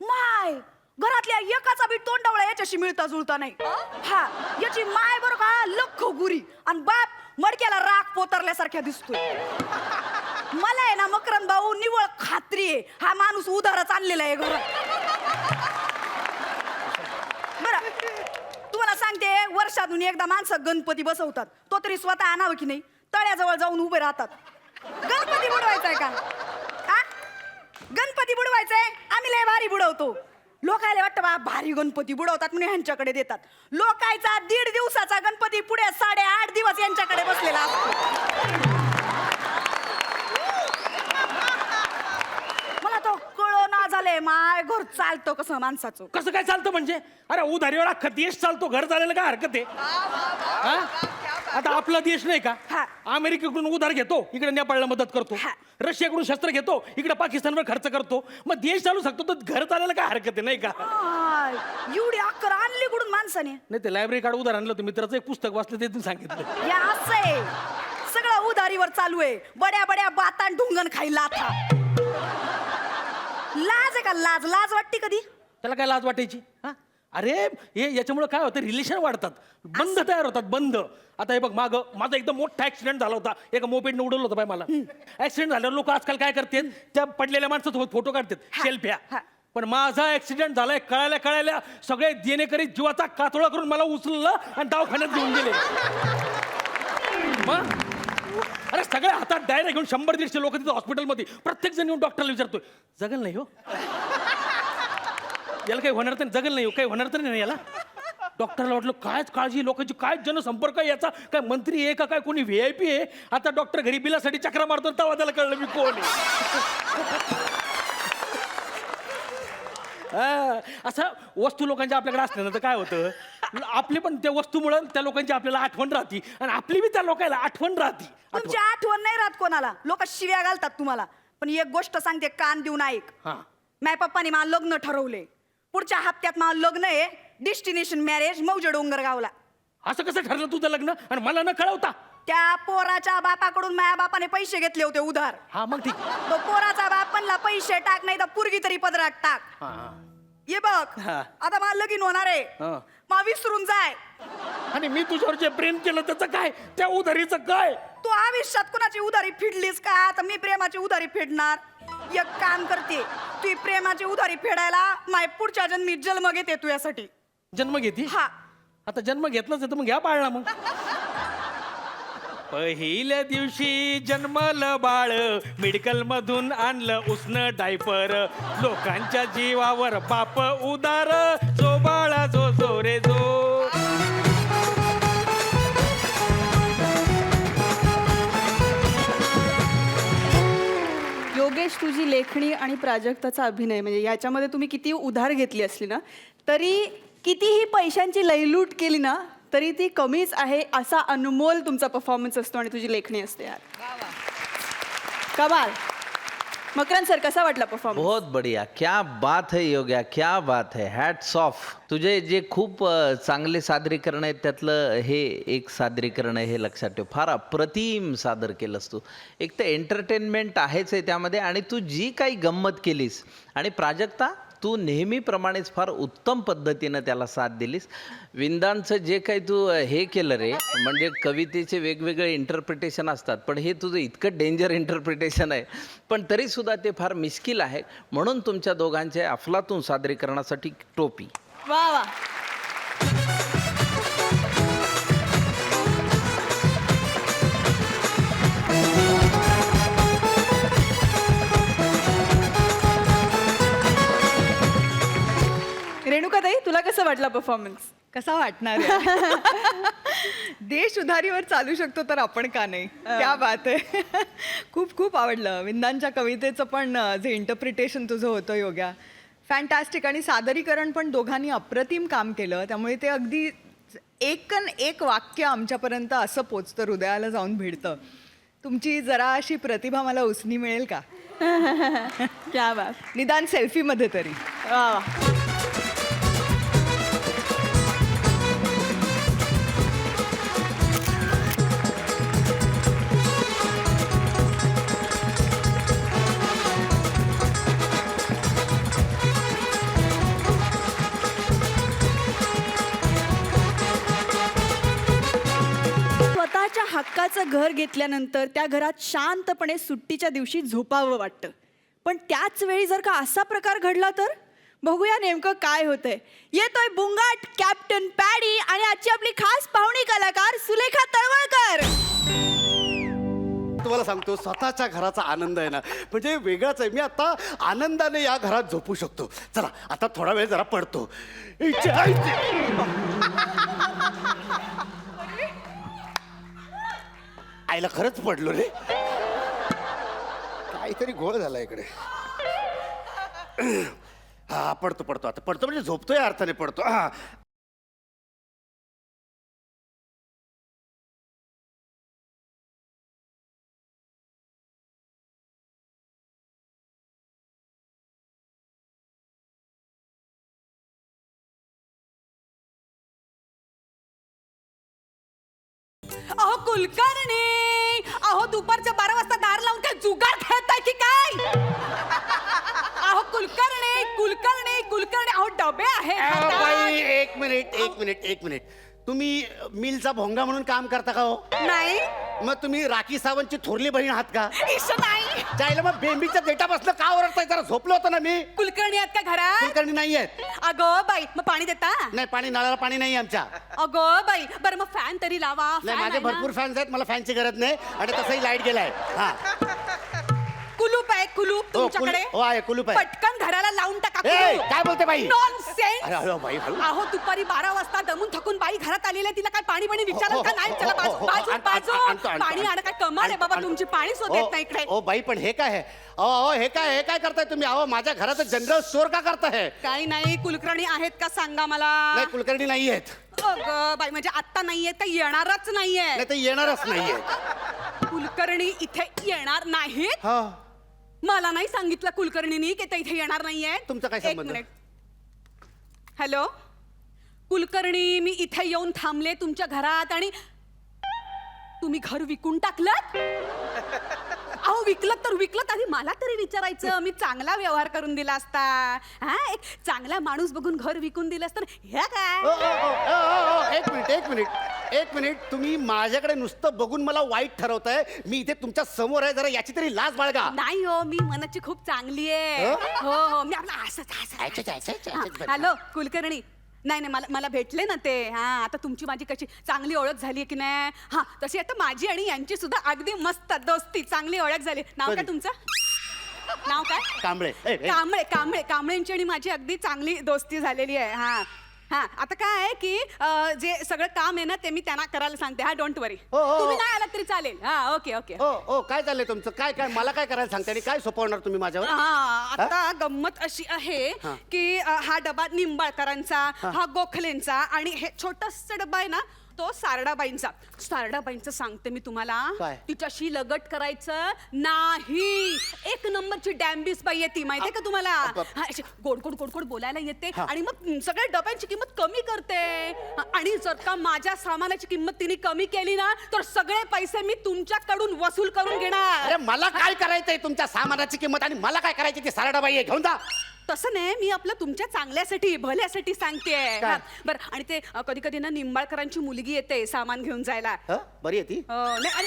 माय घरातल्या एकाचा बी तोंडावळा याच्याशी मिळता जुळता नाही. हा याची माय बरं का लख गुरी आणि बाप मडक्याला राख पोतरल्यासारख्या दिसतोय. मला आहे ना मकरंद भाऊ निवळ खात्री आहे हा माणूस उधारच आणलेला आहे घरात. बरं तुम्हाला सांगते, वर्षातून एकदा माणसं गणपती बसवतात. तो तरी स्वतः आणावं की नाही? तळ्याजवळ जाऊन उभे राहतात. गणपती बुडवायचाय का? हा गणपती बुडवायचाय, आम्ही लय भारी बुडवतो. लोकायला वाटतं बा भारी गणपती बुडवतात म्हणून ह्यांच्याकडे देतात. लोकायचा 1.5 दिवसाचा गणपती पुढे 8.5 दिवस यांच्याकडे बसलेला असतो. मला तो कळना झालंय माय घर चालतं कसं माणसाचं. कसं काय चालतं म्हणजे? अरे उधारीवर अख्खा देश चालतो, घर चालायला काय हरकत आहे? हा? आता आपला देश नाही का? हा. अमेरिकेकडून उधार घेतो, इकडे नेपाळला मदत करतो. हा. रशियाकडून शस्त्र घेतो, इकडे पाकिस्तानवर खर्च करतो. मग देश चालू शकतो तर घर चालायला काय हरकत आहे, नाही का? आय, एवढी अक्कल आणली कुठून माणसाने? नाही ते लायब्ररी कार्ड उधार आणलं होतं, मित्राचं एक पुस्तक वाचलं ते सांगितलं. या असं आहे सगळं उधारीवर चालू आहे. बड्या बड्या बातान ढुंगण खायला आता. लाज आहे का? लाज लाज वाटते कधी? त्याला काय लाज वाटायची? हा अरे हे याच्यामुळे काय होतं, रिलेशन वाढतात, बंध तयार होतात, बंध. आता हे बघ माझा एकदम मोठा ऍक्सिडेंट झाला होता. एका मोपेडने उडवलं होतं बाय मला. ऍक्सिडेंट झाल्यावर लोक आजकाल काय करतात, त्या पडलेल्या माणसासोबत फोटो काढतात, सेल्फ्या. पण माझा ऍक्सिडेंट झालाय कळायला सगळे देणेकरी जीवाचा कातोळा करून मला उचललं आणि दवाखान्यात घेऊन गेले. मग अरे सगळ्या हातात डायरेक्ट घेऊन 100-150 लोक तिथे हॉस्पिटलमध्ये. प्रत्येक जण येऊन डॉक्टरला विचारतोय जगल नाही हो, याला काही होणार तर जगल नाही हो, काही होणार तर नाही याला. डॉक्टरला वाटलं कायच काळजी, लोकांची काय जनसंपर्क आहे याचा, काय मंत्री आहे का काय कोणी VIP आहे. आता डॉक्टर घरी बिलासाठी चक्रा मारतो, तेव्हा त्याला कळलं मी कोण आहे. असं वस्तू लोकांच्या आपल्याकडे असल्या तर काय होतं, आपली पण त्या वस्तूमुळे त्या लोकांची आपल्याला आठवण राहते आणि आपली बी त्या लोकांना आठवण राहते. तुमची आठवण नाही राहत कोणाला, लोक शिव्या घालतात तुम्हाला. पण एक गोष्ट सांगते, कान देऊन ऐक. माझ्या पप्पाने मला लग्न ठरवले. पुढच्या हप्त्यात मला लग्न आहे, डेस्टिनेशन मॅरेज मौजे डोंगरगावला. असं कसं ठरलं तुझं लग्न आणि मला न कळवता? त्या पोराच्या बापाकडून माझ्या बापाने पैसे घेतले होते उधार. हा मग ठीक. तो पोराचा बाप म्हणला पैसे टाक नाही तर पुरगी तरी पदरात टाक. ये बघ आता मला लगीन होणार आहे, मला विसरून जाय. आणि मी तुझ्यावर जे प्रेम केलं त्याचं काय, त्या उधारीचं काय? तू आयुष्यात कोणाची उधारी फेडलीस का? तर मी प्रेमाची उधारी फेडणार. एक काम करते, तू प्रेमाची उधारी फेडायला माय पुढच्या जन्मी जन्म घेते तू यासाठी. जन्म घेती? हा. आता जन्म घेतलाच आहे तर मग घ्या पाळणा. मग पहिल्या दिवशी जन्मलं बाळ, मेडिकल मधून आणलं उसनं डायपर. लोकांच्या जीवावर बाप उदार, जो बाळा जो जो रे जो. योगेश, तुझी लेखणी आणि प्राजक्ताचा अभिनय म्हणजे याच्यामध्ये तुम्ही किती उधार घेतली असली ना तरी, कितीही पैशांची लयलूट केली ना तरी ती कमीच आहे. असा अनमोल तुमचा परफॉर्मन्स असतो आणि तुझी लेखणी असते यार. कमाल. मकरंद सर, कसा वाटला परफॉर्मन्स? बहुत बढ़िया, क्या बात है योग्या, क्या बात है. Hats off. तुझे जे खूप चांगले सादरीकरण आहेत त्यातलं हे एक सादरीकरण आहे, हे लक्षात ठेव. फार अप्रतिम सादर केलंस तू. एक तर एंटरटेनमेंट आहेच आहे त्यामध्ये, आणि तू जी काही गंमत केलीस. आणि प्राजक्ता, तू नेहमीप्रमाणेच फार उत्तम पद्धतीनं त्याला साथ दिलीस. विंदांचं जे काही तू हे केलं रे, म्हणजे कवितेचे वेगवेगळे इंटरप्रिटेशन असतात, पण हे तुझं इतकं डेंजर इंटरप्रिटेशन आहे, पण तरीसुद्धा ते फार मिश्किल आहे. म्हणून तुमच्या दोघांच्या अफलातून सादरीकरणासाठी टोपी. वा वा. रेणुकाताई, तुला कसं वाटला परफॉर्मन्स? कसा वाटणार आहे? देश उधारीवर चालू शकतो तर आपण का नाही? क्या बात आहे. खूप खूप आवडलं. विंदांच्या कवितेचं पण जे इंटरप्रिटेशन तुझं होतं योग्या, फॅन्टॅस्टिक. आणि सादरीकरण पण दोघांनी अप्रतिम काम केलं. त्यामुळे ते अगदी एकन एक वाक्य आमच्यापर्यंत असं पोचतं, हृदयाला जाऊन भिडतं. तुमची जरा अशी प्रतिभा मला उसनी मिळेल का? क्या बात. निदान सेल्फीमध्ये तरी. वा वा. स्वतःच्या हक्काचं घर घेतल्यानंतर त्या घरात शांतपणे सुट्टीच्या दिवशी झोपावं वाटतं. पण त्याच वेळी जर का असा प्रकार घडला तर बघूया नेमकं काय होतंय. येतोय बुंगाट कॅप्टन पॅडी आणि आजची आपली खास पाहुणी कलाकार सुलेखा तळवळकर. तुम्हाला सांगतो, स्वतःच्या घराचा आनंद आहे ना, म्हणजे वेगळाच आहे. मी आता आनंदाने या घरात झोपू शकतो. चला आता थोडा वेळ जरा पडतो. आईला खरंच पडलो रे. काहीतरी घोळ झाला इकडे. हा पडतो आता पडतो, म्हणजे झोपतोय अर्थाने पडतो. हा अहो कुलकर्णी, अहो दुपारच्या 12 वाजता दार लावून काय जुगार खेळताय की काय? अहो कुलकर्णी, अहो डबे आहेत हातात. बाई, एक मिनिट. तुम्ही मिलचा भोंगा म्हणून काम करता का हो? नाही. मग तुम्ही राखी सावंतची थोरली बहीण आहात का? इश नाही. जायला मग बेंबीच्या देटापासून का ओरडताय? जरा झोपलो होतो ना मी. कुलकर्णी आहेत का घरात? कुलकर्णी नाही आहेत. अगं बाई, मग पाणी देता? नाही, पाणी नळाला पाणी नाही आमच्या. अगं बाई, बरं मग फॅन तरी लावा. नाही, फॅन माझे आहे ना? भरपूर फॅन्स आहेत, मला फॅनची गरज नाही. आणि तसंही लाईट गेलाय. हा कुलूप आहे, कुलूप तुमच्याकडे? हो, आहे, कुलूप आहे. पटकन घराला लावून टाका ए, कुलूप. काय बोलते बाई? Nonsense. अरे, अरे, बाई, हळू. अहो दुपारी 12 वाजता दमून थकून बाई घरात आलेली आहे, तिला काय पाणी विचारलं का नाही? चला बाजू पाणी आण. काय कमाल आहे बाबा तुमची, पाणी शोध येत नाही इकडे. ओ बाई, पण हे काय आहे? अहो हे काय करताय तुम्ही? अहो माझ्या घरात जनरल स्टोअर का करताय? काही नाही. कुलकर्णी आहेत का सांगा मला? नाही, कुलकर्णी नाही आहेत. अगं बाई, म्हणजे आता नाहीये तर येणारच नाहीये. नाही, ते येणारच नाहीये. कुलकर्णी इथे येणार नाहीत. हा, मला नाही सांगितलं कुलकर्णीनी की ते इथे येणार नाहीये. तुमचा काय संबंध? हॅलो कुलकर्णी, मी इथे येऊन थांबले तुमच्या घरात आणि तुम्ही घर विकून टाकलं? अहो विकलं आधी मला तरी विचारायचं. मी चांगला व्यवहार करून दिला असता. हा, एक चांगला माणूस बघून घर विकून दिलं असतं. हे काय? एक मिनिट. तुम्ही माझ्याकडे नुसतं बघून मला वाईट ठरवताय. मी इथे तुमच्या समोर आहे, जरा याची तरी लाज बाळगा. नाही हो, मी मनाची खूप चांगली आहे. हो, मी आपला असंच. हॅलो कुलकर्णी, नाही मला भेटले ना ते. हा, आता तुमची माझी कशी चांगली ओळख झाली की नाही? हा, तशी आता माझी आणि यांची सुद्धा अगदी मस्त दोस्ती, चांगली ओळख झाली. नाव काय तुमचं? नाव काय? कांबळे. कांबळेंची आणि माझी अगदी चांगली दोस्ती झालेली आहे. हा, आता काय आहे की जे सगळं काम आहे ना ते मी त्यांना करायला सांगते. हा, डोंट वरी. तुम्ही नाही आलात तरी चालेल. हा, ओके. ओ काय चाललंय तुमचं? काय मला काय करायला सांगते आणि काय सोपवणार तुम्ही माझ्यावर? हा, आता गंमत अशी आहे की हा डबा निंबाळकरांचा, हा गोखलेंचा, आणि हे छोटस डबा आहे ना तो सारडाबाईंचा सांगते मी तुम्हाला. काय? तिच्याशी लगट करायचं नाही. एक नंबरची डॅम्बिस बाई आहे ती, माहितीये का तुम्हाला? हा, अशी गोड बोलायला येते आणि मग सगळ्या डब्यांची किंमत कमी करते. आणि जर का माझ्या सामानाची किंमत तिने कमी केली ना तर सगळे पैसे मी तुमच्याकडून वसूल करून घेणार. अरे मला काय करायचंय तुमच्या सामानाची किंमत, आणि मला काय करायची ती सारडाबाई आहे? घेऊन जा. तसं नाही, मी आपलं तुमच्या चांगल्यासाठी भल्यासाठी सांगतेय. काय? बरं, आणि ते कधी कधी ना निंबाळकरांची मुलगी येते सामान घेऊन जायला. बरी आहे ती नाही, आणि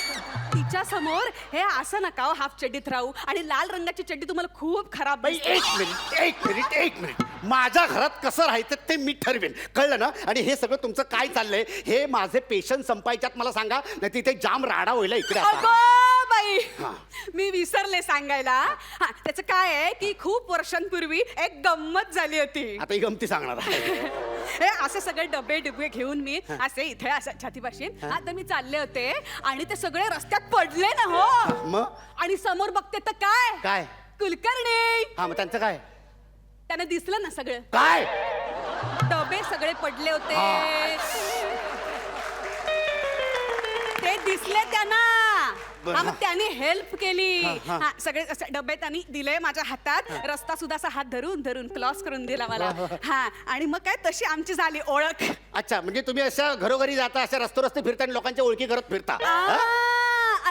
तिच्या समोर हे असं नका हो, हाफ चड्डीत राहू, आणि लाल रंगाची चड्डी तुम्हाला खूप खराब बाई दिसते. एक मिनिट माझ्या घरात कसं राहायचं ते मी ठरवेन, कळलं ना? आणि हे सगळं तुमचं काय चाललंय, हे माझे पेशंट संपायच्यात मला सांगा, नाही तिथे जाम राडा होईल इकडे आता. अगं बाई, हा. मी विसरले सांगायला. हा, त्याचं काय आहे की खूप वर्षांपूर्वी एक गंमत झाली होती. आता ही गमती सांगणार आहे. हे असे सगळे डबे डबे घेऊन मी असे इथे असं छातीपाशीन आता मी चालले होते, आणि ते सगळे रस्त्यात पडले ना हो. मग आणि समोर बघते तर काय काय? कुलकर्णी. हा, मग त्यांचं काय? त्यांना दिसलं ना सगळं, काय डबे सगळे पडले होते. ते दिसले त्यांना. हा, मग त्यांनी हेल्प केली. हा, सगळे असे डबे त्यांनी दिले माझ्या हातात, रस्ता सुद्धा असा हात धरून धरून क्रॉस करून दिला मला. हा, आणि मग काय तशी आमची झाली ओळख. अच्छा, म्हणजे तुम्ही अशा घरोघरी जाता, अशा रस्ते फिरता आणि लोकांच्या ओळखी करत फिरता. हा?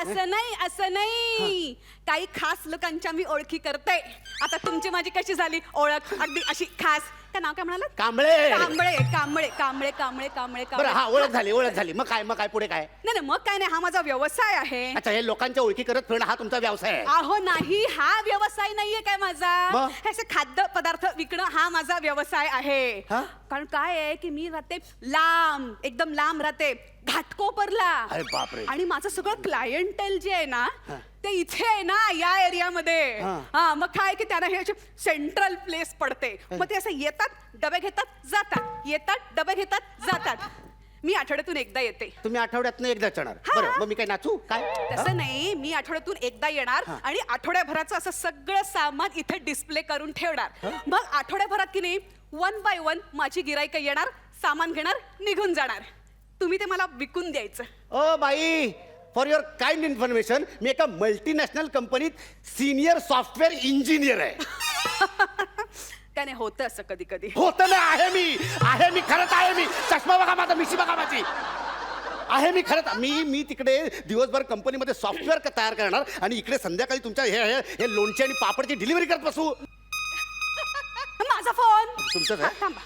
असं नाही, असं नाही, काही खास लोकांच्या मी ओळखी करते. आता तुमची माझी कशी झाली ओळख, अगदी अशी खास. काय नाव काय म्हणाल? कांबळे. कांबळे कांबळे कांबळे कांबळे कांबळे बरं, कांबळे. हा, ओळख झाली. मग काय पुढे काय? नाही, मग काय नाही, हा माझा व्यवसाय आहे. अच्छा, हे लोकांच्या ओळखी करत फिरणं हा तुमचा व्यवसाय आहे? अहो नाही, हा व्यवसाय नाहीये काय माझा. मग? हे असे खाद्य पदार्थ विकणं हा माझा व्यवसाय आहे. हा? कारण काय आहे की मी राहते लांब, एकदम लांब राहते, घाटकोपरला. अरे बापरे. आणि माझं सगळं क्लायंटेल जे आहे ना ते इथे आहे ना, या एरियामध्ये. हा. हा, मग काय की त्यांना हे सेंट्रल प्लेस पडते. मग ते असं येतात, डबे घेतात, जातात, येतात, डबे घेतात, जातात. मी आठवड्यातून एकदा येते. तुम्ही आठवड्यातनं एकदा येणार? हा. बरं, मग मी काय नाचू काय? तसं नाही, मी आठवड्यातून एकदा येणार आणि आठवड्याभराचं असं सगळं सामान इथे डिस्प्ले करून ठेवणार. मग आठवड्याभरात की नाही 1 by 1 माझी गिराईक येणार, सामान घेणार, निघून जाणार. तुम्ही ते मला विकून द्यायचं. O by, for your kind information, मी एका मल्टीनॅशनल कंपनीत सिनियर सॉफ्टवेअर इंजिनियर आहे. त्याने होतं असं कधी कधी. होतं ना, आहे मी खरंच आहे मी. चष्मा बघा माझा, मिशी बघा माझी. आहे मी खरंच. मी तिकडे दिवसभर कंपनीमध्ये सॉफ्टवेअर तयार करणार आणि इकडे संध्याकाळी तुमच्या हे लोणची आणि पापडची डिलिव्हरी करत बसू. माझा फोन. तुमचंच आहे? थांबा.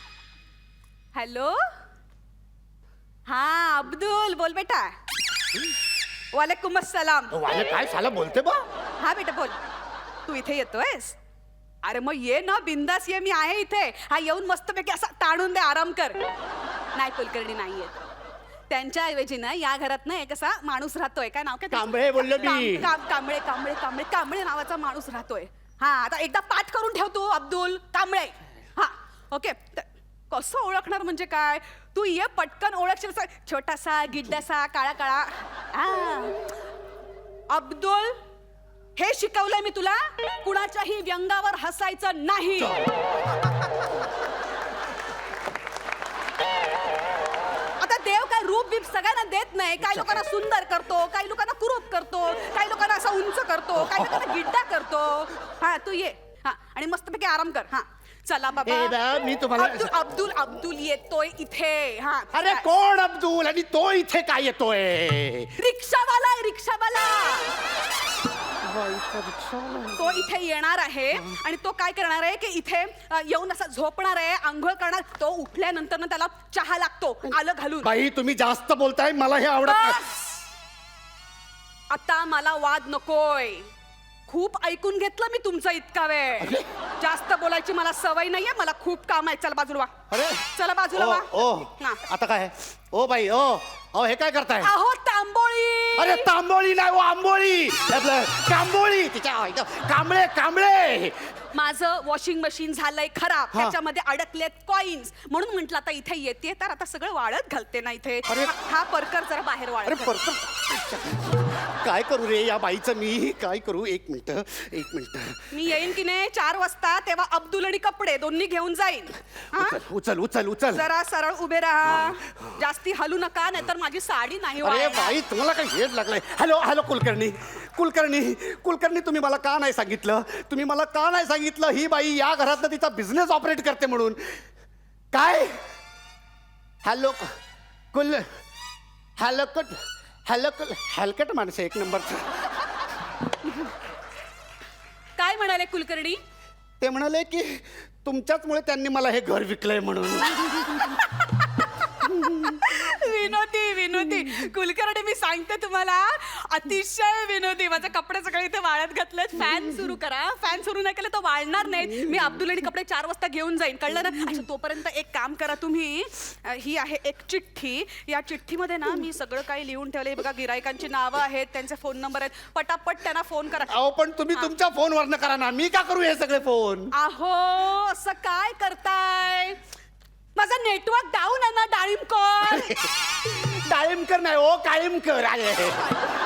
हॅलो, हा अब्दुल बोल बेटा. वालेकुम अस्सलाम. वाले काय साला बोलते बा? हा बेटा बोल. तू इथे येतोयस? अरे मग ये ना, बिंदास ये, मी आहे इथे. हा, येऊन मस्तपैकी असा ताणून दे, आराम कर. नाही, कुलकर्णी नाहीये. त्यांच्या ऐवजी ना या घरात ना एक असा माणूस राहतोय. काय नाव काय त्याचं? कांबळे बोललो मी. कांबळे कांबळे कांबळे कांबळे नावाचा माणूस राहतोय. हा, आता एकदा पाठ करून ठेव तू, अब्दुल कांबळे. हा, ओके. कसं ओळखणार म्हणजे काय? तू ये पटकन ओळखशील. छोटासा गिड्डासा काळा काळा. अब्दुल, हे शिकवलंय मी तुला, कुणाच्याही व्यंगावर हसायचं नाही. आता देव काय रूप बीप सगळ्यांना देत नाही. काही लोकांना सुंदर करतो, काही लोकांना कुरूप करतो, काही लोकांना असा उंच करतो, काही लोकांना गिड्डा करतो. हा, तू ये. हा, आणि मस्तपैकी आराम कर. हा, चला ए बाबा. बा, मी तुम्हाला अब्दुल येतोय इथे. हा, अरे कोण अब्दुल आणि तो इथे काय येतोय? रिक्षावाला आहे, रिक्षावाला. तो इथे येणार आहे आणि तो काय करणार आहे की इथे येऊन असा झोपणार आहे, आंघोळ करणार. तो उठल्यानंतर ना त्याला चहा लागतो, आलं घालून. बाई तुम्ही जास्त बोलताय, मला हे आवडत नाही. आता मला वाद नकोय. खूप ऐकून घेतलं मी तुमचा इतका वेळ. जास्त बोलायची मला सवय नाहीये, मला खूप काम आहे. चला बाजूला वा. अरे चला बाजूला वा. ओ हा. आता काय? ओ बाई, ओ हे काय करताय? अहो तांबोळी. अरे तांबोळी नाही, ओ आंबोळी. आपलं कांबोळी. तिच्या कांबळे. माझं वॉशिंग मशीन झालंय खराब, हा. त्याच्यामध्ये अडकलेत कॉइन्स, म्हणून म्हंटल आता इथे येते तर आता सगळं वाळत घालते ना इथे. अरे. हा परकर जरा बाहेर अरे वाळत घाल. काय करू रे या बाईचं मी? काय करू? एक मिनिट. मी येईन की नाही 4 वाजता, तेव्हा अब्दुल आणि कपडे दोन्ही घेऊन जाईन. हा? उचल. जरा सरळ उभे राहा, जास्ती हलू नका, नाहीतर माझी साडी नाही अरे वाळणार. बाई, तुम्हाला काय हेड लागलाय? हॅलो कुलकर्णी, तुम्ही मला का नाही सांगितलं? ही बाई या घरातनं तिचा बिझनेस ऑपरेट करते म्हणून. काय? हॅलकट माणसं एक नंबरचं. काय म्हणाले कुलकर्णी? ते म्हणाले की तुमच्याचमुळे त्यांनी मला हे घर विकलंय म्हणून. विनोदी विनोदी कुलकर्णी, मी सांगते तुम्हाला, अतिशय विनोदी. माझे कपडे सगळे इथे वाळत घातलेत. फॅन सुरू करा. फॅन सुरू नाही केलं तर वाळणार नाहीत. मी अब्दुल आणि कपडे 4 वाजता घेऊन जाईन, कळलं ना? अच्छा, तोपर्यंत एक काम करा तुम्ही, ही आहे एक चिठ्ठी. या चिठ्ठीमध्ये ना मी सगळं काही लिहून ठेवलंय बघा. गिरायकांची नावं आहेत, त्यांचे फोन नंबर आहेत. पटापट त्यांना फोन करा. अहो पण तुम्ही तुमच्या फोनवरनं करा ना, मी का करू हे सगळे फोन? अहो, असं काय करताय? माझा नेटवर्क डाऊन आहे ना, डाळिंबकर. डाळिंबकर नाही हो, काळिंबकर आहे.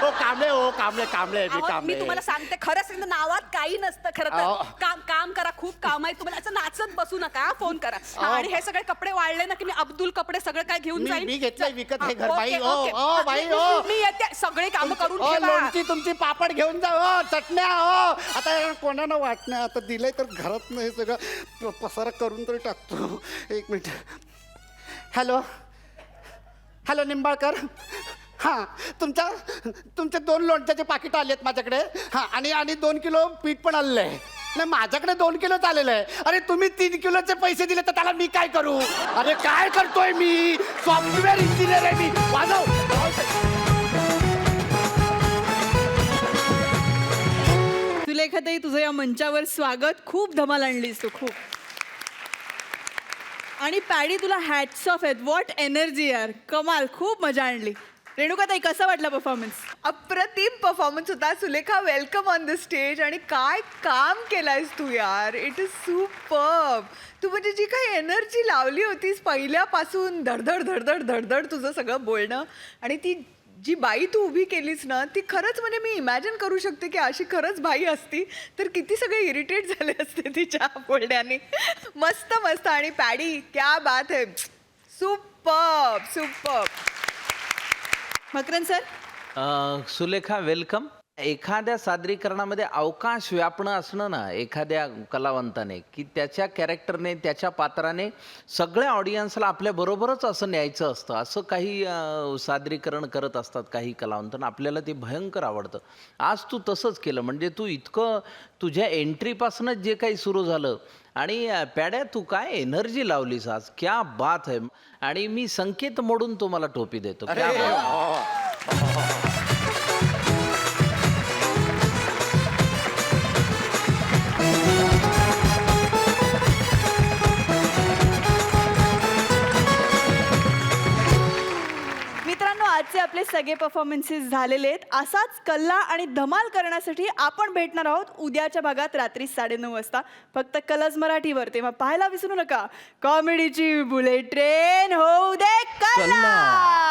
हो कांबळे, हो कांबळे, कांबळे मी अहो, मी कांबळे. तुम्हाला सांगते, खरं सांगते, नावात काही नसतं खरं अहो. तर. काम करा, खूप काम आहे तुम्हाला. असं नाचत बसू नका, फोन करा. आणि हे सगळे कपडे वाढले ना की मी अब्दुल कपडे सगळं काय घेऊन जाईन. मी घेतलंय विकत हे घर. ओके, बाई ओके. ओ ओ बाई मी- ओ, मी येते, सगळे काम करून ओ, ठेवा. लोणची तुमची पापड घेऊन जा हो, चटण्या हो. आता कोणाला वाटण्या आता दिलंय तर घरात नाही सगळं पसारा करून तरी टाकतो. एक मिनिट. Hello hello Nimbalkar. हां तुमचे 2 लोणच्याचे पाकिट आलेत माझ्याकडे. हां आणि 2 किलो पीठ पण आलेलं आहे. नाही माझ्याकडे 2 किलोच आलेलं आहे. अरे तुम्ही 3 किलोचे पैसे दिले तर त्याला मी काय करू? अरे काय करतोय मी? सॉफ्टवेअर इंजिनियर आहे मी. वाजव. सुलेखाताई, तुझं या मंचावर स्वागत. खूप धमाल आणलीस तू, खूप. आणि पॅडी, तुला हॅट्स ऑफ आहेत. व्हॉट एनर्जी यार, कमाल, खूप मजा आणली. रेणुकाताई, कसा वाटला परफॉर्मन्स? अप्रतिम परफॉर्मन्स होता. Sulekha, welcome on the stage. आणि काय काम केलंयस तू यार, इट इज सुपर्ब. तू म्हणजे जी काही एनर्जी लावली होतीस पहिल्यापासून, धडधड धडधड धडधड तुझं सगळं बोलणं, आणि ती जी बाई तू उभी केलीस ना, ती खरंच म्हणजे मी इमॅजिन करू शकते की अशी खरंच बाई असती तर किती सगळे इरिटेट झाले असते तिच्या बोलण्याने. मस्त मस्त. आणि पॅडी, क्या बात है, superb superb. Makarand sir? Sulekha, welcome. एखाद्या सादरीकरणामध्ये अवकाश व्यापणं असणं ना, एखाद्या कलावंताने, की त्याच्या कॅरेक्टरने, त्याच्या पात्राने सगळ्या ऑडियन्सला आपल्याबरोबरच असं न्यायचं असतं. असं काही सादरीकरण करत असतात काही कलावंतांना, आपल्याला ते भयंकर आवडतं. आज तू तसंच केलं. म्हणजे तू इतकं तुझ्या एंट्रीपासूनच जे काही सुरू झालं, आणि पॅड्या तू काय एनर्जी लावलीस आज, क्या बात है. आणि मी संकेत मोडून तुम्हाला टोपी देतो. क्या बात. मित्रांनो, आजचे आपले सगळे परफॉर्मन्सेस झालेले आहेत. असाच कल्ला आणि धमाल करण्यासाठी आपण भेटणार आहोत उद्याच्या भागात रात्री 9:30 वाजता, फक्त कलर्स मराठीवर. तेव्हा पाहायला विसरू नका, कॉमेडीची बुलेट ट्रेन होऊ दे कल्ला.